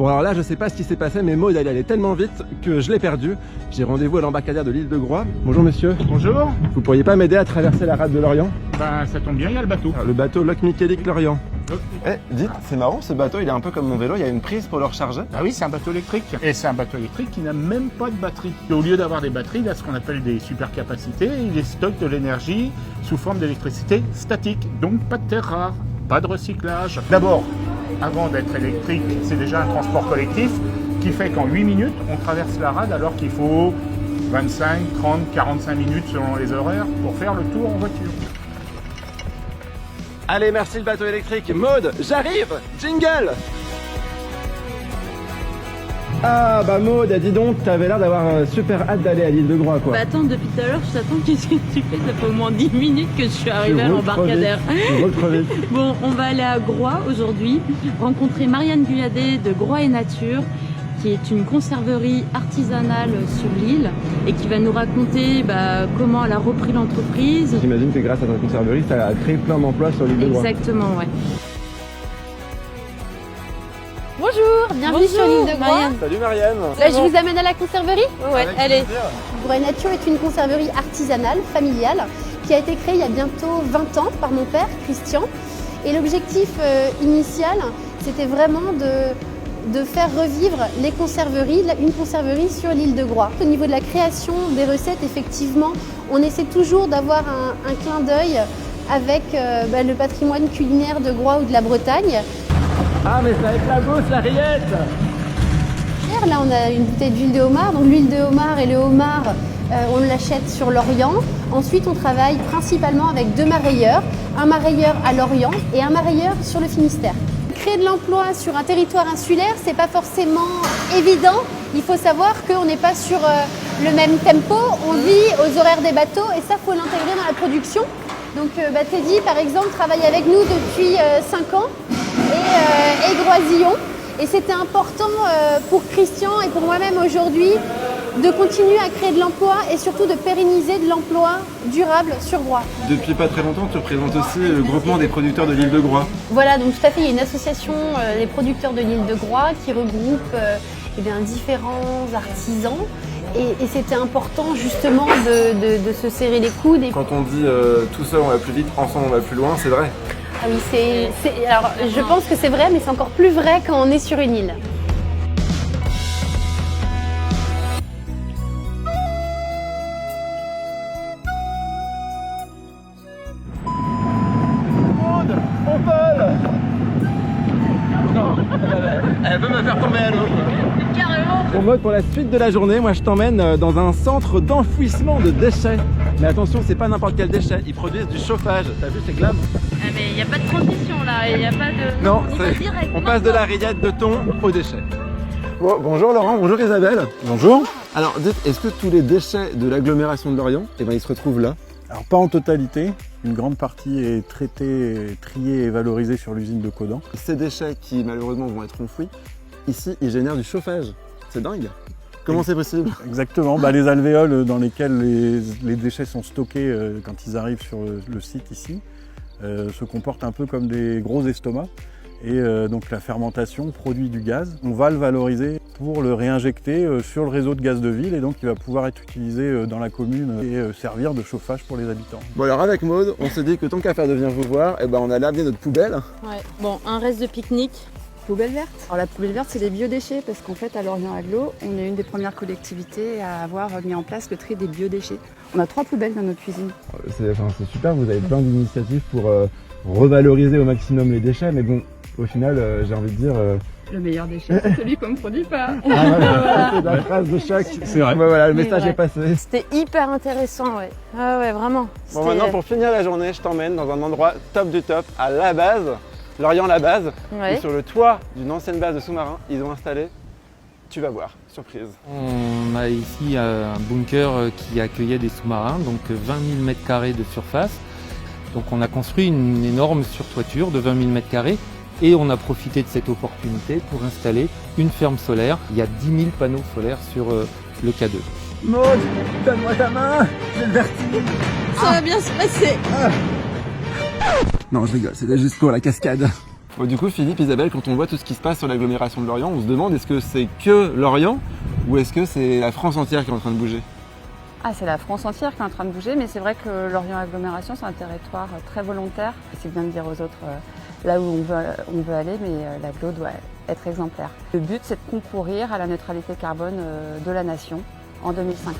Bon alors là je sais pas ce qui s'est passé mais Maud elle allait tellement vite que je l'ai perdue. J'ai rendez-vous à l'embarcadère de l'île de Groix. Bonjour monsieur. Bonjour. Vous pourriez pas m'aider à traverser la rade de Lorient? Ben ça tombe bien, il y a le bateau. Le bateau Loch Michelic Lorient. Eh, Dites, c'est marrant ce bateau, il est un peu comme mon vélo, il y a une prise pour le recharger. Ah oui, c'est un bateau électrique. Et c'est un bateau électrique qui n'a même pas de batterie. Et au lieu d'avoir des batteries, il a ce qu'on appelle des supercapacités. Il stocke de l'énergie sous forme d'électricité statique. Donc pas de terres rares, pas de recyclage. D'abord, avant d'être électrique, c'est déjà un transport collectif qui fait qu'en 8 minutes, on traverse la rade alors qu'il faut 25, 30, 45 minutes selon les horaires pour faire le tour en voiture. Allez, merci le bateau électrique. Maud, j'arrive. Jingle. Ah bah Maud, dis donc, t'avais l'air d'avoir super hâte d'aller à l'île de Groix quoi. Bah attends, depuis tout à l'heure, je t'attends, qu'est-ce que tu fais? Ça fait au moins 10 minutes que je suis arrivée à l'embarcadère. Bon, on va aller à Groix aujourd'hui, rencontrer Marianne Guyadet de Groix et Nature, qui est une conserverie artisanale sur l'île et qui va nous raconter comment elle a repris l'entreprise. J'imagine que grâce à ta conserverie, ça a créé plein d'emplois sur l'île de Groix. Exactement, ouais. Bonjour, bienvenue sur l'île de Groix. Marianne. Salut Marianne. Là, je vous amène à la conserverie. Ouais, allez. Groix et Nature est une conserverie artisanale, familiale, qui a été créée il y a bientôt 20 ans par mon père, Christian. Et l'objectif initial, c'était vraiment de faire revivre les conserveries, une conserverie sur l'île de Groix. Au niveau de la création des recettes, effectivement, on essaie toujours d'avoir un clin d'œil avec le patrimoine culinaire de Groix ou de la Bretagne. Ah mais ça va être la gauche, la rillette. Là, on a une bouteille d'huile de homard. Donc l'huile de homard et le homard, on l'achète sur Lorient. Ensuite, on travaille principalement avec 2 marailleurs. Un marailleur à Lorient et un marailleur sur le Finistère. Créer de l'emploi sur un territoire insulaire, c'est pas forcément évident. Il faut savoir qu'on n'est pas sur le même tempo. On vit aux horaires des bateaux et ça, faut l'intégrer dans la production. Donc Teddy, par exemple, travaille avec nous depuis 5 ans et Groisillon. Et c'était important pour Christian et pour moi-même aujourd'hui de continuer à créer de l'emploi et surtout de pérenniser de l'emploi durable sur Groix. Depuis pas très longtemps, tu représentes aussi le groupement des producteurs de l'île de Groix. Voilà, donc tout à fait, il y a une association des producteurs de l'île de Groix qui regroupe différents artisans. Et c'était important justement de se serrer les coudes. Quand on dit tout seul on va plus vite, ensemble on va plus loin, c'est vrai. Ah oui, alors je pense que c'est vrai, mais c'est encore plus vrai quand on est sur une île. Maud, on vole. Non, elle veut me faire tomber à l'eau. Carrément. Pour Maud, pour la suite de la journée, moi je t'emmène dans un centre d'enfouissement de déchets. Mais attention, c'est pas n'importe quel déchet, ils produisent du chauffage. T'as vu, c'est glam. Ah, mais il n'y a pas de transition là, il n'y a pas de... Non, on y va direct. on passe de la rillette de thon aux déchets. Bon, bonjour Laurent, bonjour Isabelle. Bonjour. Alors dites, est-ce que tous les déchets de l'agglomération de Lorient, ils se retrouvent là? Alors pas en totalité, une grande partie est traitée, triée et valorisée sur l'usine de Codan. Ces déchets qui malheureusement vont être enfouis, ici ils génèrent du chauffage. C'est dingue. Comment c'est possible? Exactement, les alvéoles dans lesquelles les déchets sont stockés quand ils arrivent sur le site ici se comportent un peu comme des gros estomacs. Et donc la fermentation produit du gaz. On va le valoriser pour le réinjecter sur le réseau de gaz de ville et donc il va pouvoir être utilisé dans la commune et servir de chauffage pour les habitants. Bon alors avec Maud, on s'est dit que tant qu'à faire de venir vous voir, on allait amener notre poubelle. Ouais. Bon, un reste de pique-nique. Poubelle verte. Alors la poubelle verte, c'est des biodéchets parce qu'en fait, à Lorient Agglo, on est une des premières collectivités à avoir mis en place le tri des biodéchets. On a 3 poubelles dans notre cuisine. C'est super, vous avez plein d'initiatives pour revaloriser au maximum les déchets, mais bon, au final, j'ai envie de dire... Le meilleur déchet, c'est celui qu'on ne produit pas. C'est la phrase de chaque... C'est vrai. Voilà, le message est passé. C'était hyper intéressant, ouais. Ah ouais, vraiment. Bon, maintenant, pour finir la journée, je t'emmène dans un endroit top du top, à la base, Lorient la base, Ouais. où sur le toit d'une ancienne base de sous-marins, ils ont installé, tu vas voir, surprise. On a ici un bunker qui accueillait des sous-marins, donc 20 000 m² de surface. Donc on a construit une énorme surtoiture de 20 000 m² et on a profité de cette opportunité pour installer une ferme solaire. Il y a 10 000 panneaux solaires sur le K2. Maud, donne-moi ta main, j'ai le vertige. Ça va bien se passer. Non, je rigole, c'était juste pour la cascade. Bon, du coup, Philippe, Isabelle, quand on voit tout ce qui se passe sur l'agglomération de Lorient, on se demande est-ce que c'est que Lorient ou est-ce que c'est la France entière qui est en train de bouger? Ah, c'est la France entière qui est en train de bouger, mais c'est vrai que Lorient Agglomération, c'est un territoire très volontaire. C'est bien de dire aux autres là où on veut aller, mais l'agglo doit être exemplaire. Le but, c'est de concourir à la neutralité carbone de la nation en 2050.